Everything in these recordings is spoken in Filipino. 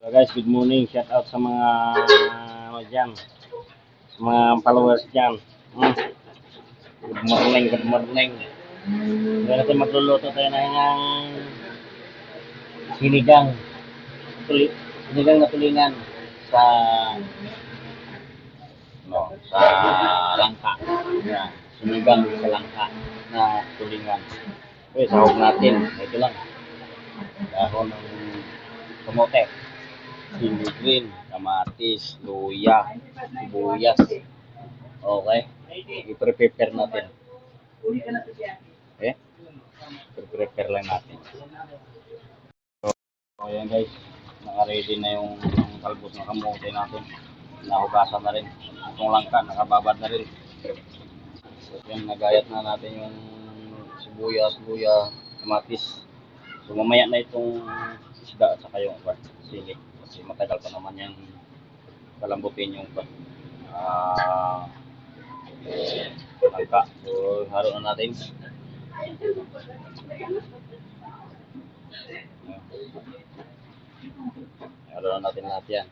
So guys, good morning. Shout out sa mga dyan, sa mga followers dyan. Hmm. Good morning, good morning. Ngayon natin magluluto tayo ng sinigang. Sinigang na tulingan sa sa langka. Yan. Sinigang sa langka na tulingan. Okay, sahog natin. Ito lang. Dahon ng kamote. Chili green, kamatis, luya, sibuyas. Okay? I-prepare natin. Okay? I-prepare lang natin. So, ayan guys. Naka-ready na yung kalbos ng kamote natin. Nahugasan na rin. Itong langka, nakababad na rin. So, yan, nagayat na natin yung sibuyas, luya, kamatis. So, mamaya na itong isda at saka yung sili. Kasi matagal pa naman yung kalambutin yung langka. So, halo na natin. Halo na natin lahat yan.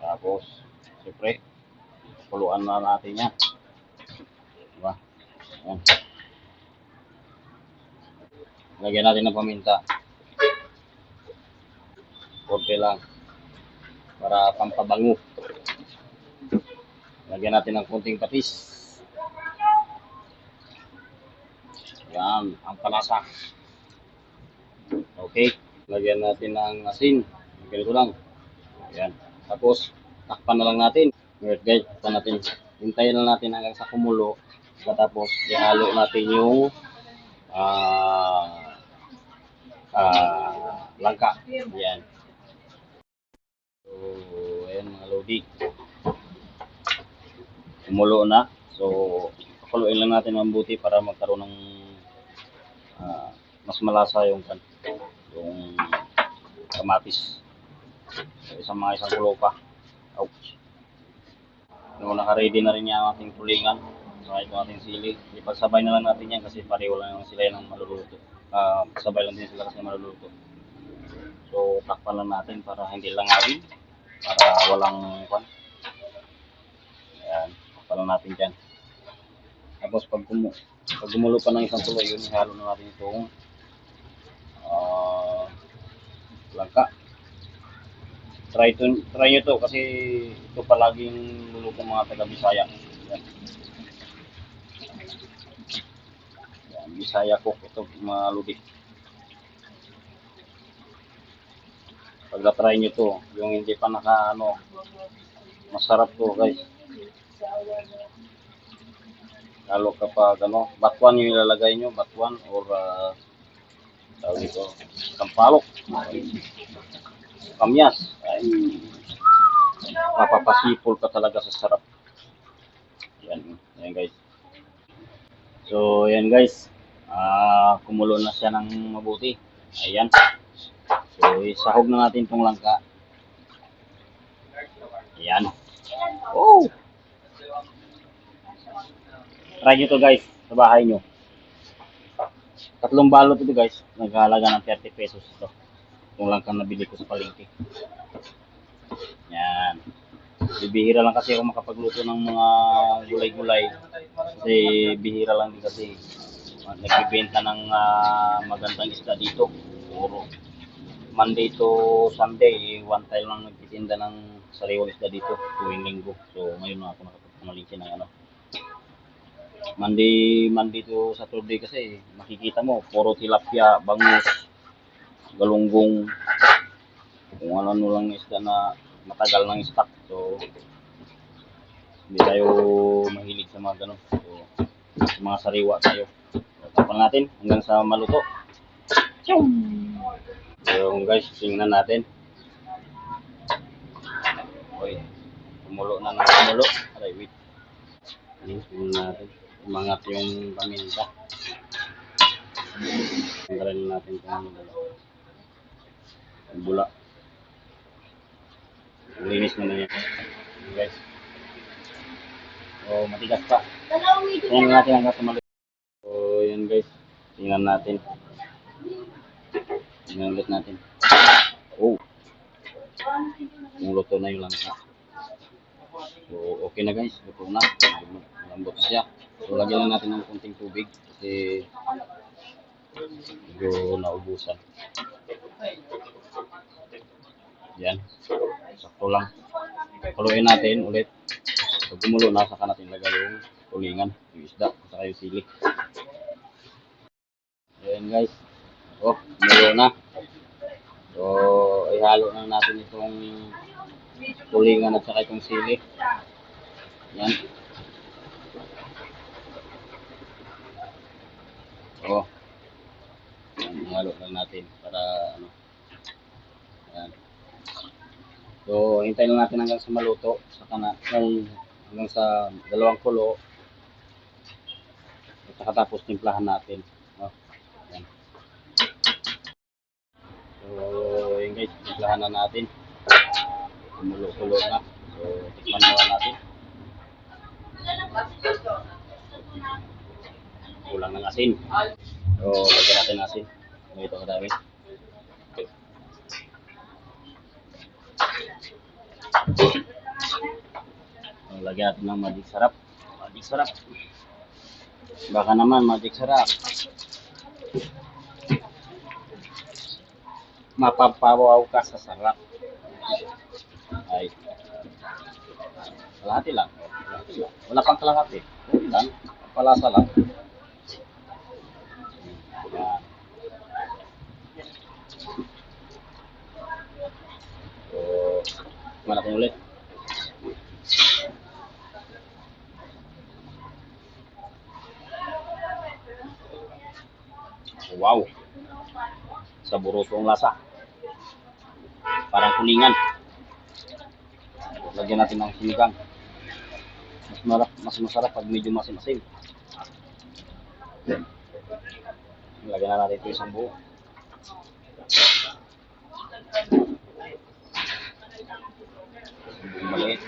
Tapos, siyempre, kuluan na natin yan. Diba? Ayan. Lagyan natin ng paminta. Konti lang. Para pampabango. Lagyan natin ng konting patis. Yan, ang palasa. Okay. Lagyan natin ng asin. Ganito lang. Yan. Tapos, takpan na lang natin. Alright guys, takpan natin. Hintayin lang natin hanggang sa kumulo. Tapos, ihalo natin yung langka. Yan. So, ayan mga lodi. Kumulo na. So, pakuluin lang natin ng buti para magkaroon ng mas malasa yung kamatis. So, isang kulo pa. Ouch. No, naka-ready na rin yung ating tulingan. So, ito ating sili. Ipagsabay na lang natin yan kasi pareho lang sila yung maluluto. Sabay lang din sila kasi maluluto. So, takpan lang natin para hindi langawin. Para walang ayan, takpan lang natin dyan. Tapos pag gumulo pa ng isang tuloy, yun, ihalo na natin itong langka. Try nyo to kasi ito palaging luluto mga taga Bisaya. Yan. Yan, Bisaya cook ito mga ludi. Pag na-try nyo to, yung hindi pa masarap to guys. Lalo kapag batuan yung ilalagay nyo, batuan or tawag ito, sampalok, kamyas. Ay, mapapasipol ka talaga sa sarap. Yan, yan guys. So, yan guys. Kumulo na siya ng mabuti. Ayan. So, isahog na natin itong langka. Ayan. Oh! Try nyo to guys, sa bahay nyo. 3 balot ito guys. Naghahalaga ng 30 pesos ito. Yung langka nabili ko sa palengke. Yan. Bihira lang kasi ako makapagluto ng mga gulay-gulay. Kasi bihira lang din kasi nagbibenta ng magandang isda dito. Puro Monday to Sunday, one time lang nagtitinda ng sariwang isda dito tuwing linggo. So ngayon na ako nakapagpamalingki ng Monday to Saturday kasi makikita mo puro tilapia, bangus, galunggong, kung ano lang isda na matagal ng stock. So hindi tayo mahilig sa mga ganun. So sa mga sariwa tayo. Tapan natin hanggang sa maluto. So guys, tingnan natin. Okay, kumulo na ng kumulo. Aray, wait. Tingnan natin. Umangat yung paminta. Tanggalin natin itong bula. Linis na yan. Guys. So, matigas pa. Tingnan natin hanggang sa maluto. So, yan guys. Tingnan natin. Tingnan ulit natin. Oh, yung luto na yung langka. So, okay na guys. Luto na. Malambot na siya. So, lagyan lang natin ng konting tubig kasi medyo naubusan. Yan. Sakto lang. Paluin natin ulit. Pag kumulo na, saka natin lagay yung tulingan, yung isda, saka yung sili. Ayan guys. Oh, kumulo na. So, ihalo lang natin itong tulingan at saka itong sili. Yan. Oh. Yan, ihalo lang natin para ano. Yan. So, hintayin lang natin hanggang sa maluto. Saka na, hanggang sa dalawang kulo. At saka tapos timplahan natin. Oh. Yan. So, yun guys, timplahan na natin. Kumulo-kulo na. So, tikman na natin. Kulang ng asin. So, lagyan natin ng asin. Ito kadami. So, lagyan natin ng magic sarap. Magic sarap. Baka naman magic sarap. Mapapawaw ka sa sarap. Ay. Kalahati lang. Wala pang kalahati. Lang. Palasa lang. Yan. So, malaki ulit. Wow. Saburoso ang lasa. Parang kuningan. Lagyan natin ng sinigang. Mas masarap pag medyo masim-masim. Lagyan na natin ito isang buo. Maliit.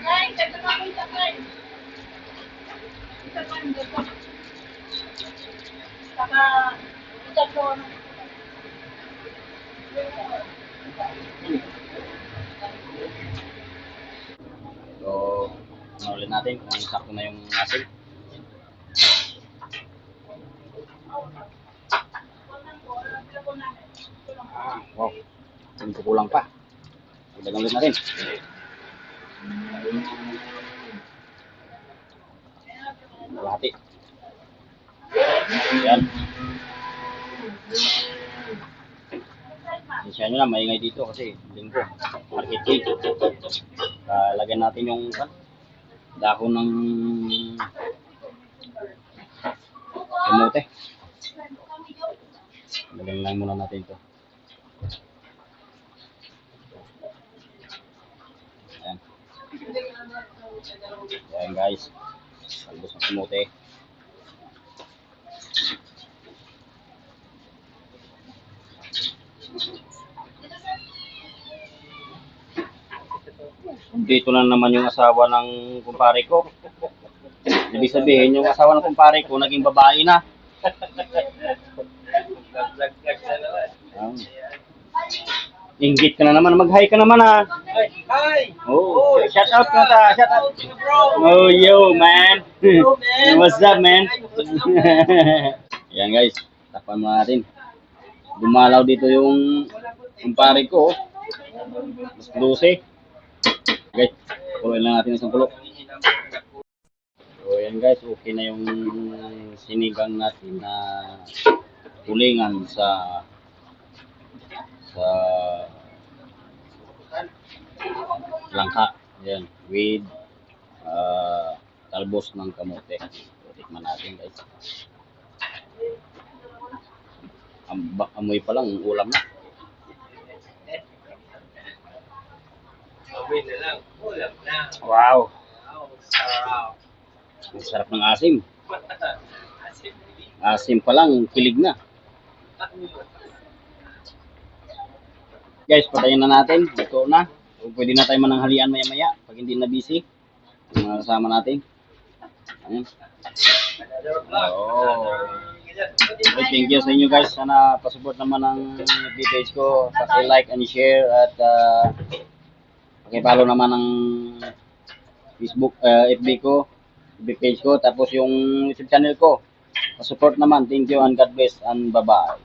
So, ulit natin kung sakto na yung asin. Wow, hindi kulang pa. Ilagyan ulit natin. Kalahati. Yan. Isya nyo na, maingay dito kasi linggo. Market. Lagyan natin yung dahon ng kamote. Lagyan lang muna natin ito. Ayan. Ayan guys. Talbos ng kamote. Dito na naman yung asawa ng kumpare ko. Ibig sabihin, yung asawa ng kumpare ko, naging babae na. Inggit ka na naman. Mag-hi ka naman ha. Hi! Oh, shout out ka ta. Shout out. Oh, yo, man. What's up, man? Yan guys. Tapan mo natin. Dumalaw dito yung kumpare ko. Mas 12. Guys, kuloyin lang natin isang kulo. So yan guys, okay na yung sinigang natin na tulingan sa langka. Yan, with talbos ng kamote. So, tikman natin guys. Amoy pa lang, ulam na. Amoy na lang, ulam na. Wow! Wow, sarap. Ang sarap ng asim. Asin. Asim pa lang, kilig na. Guys, patayin na natin. Ito na. So, pwede na tayo mananghalian maya-maya pag hindi na busy. Yung mga kasama natin. Ayan. Another vlog. Oh. Okay, thank you sa inyo guys. Sana pasupport naman ang FB page ko. Paki-like and share at paki-follow naman ang Facebook, FB ko, FB page ko. Tapos yung YouTube channel ko. Pasupport naman. Thank you and God bless and bye-bye.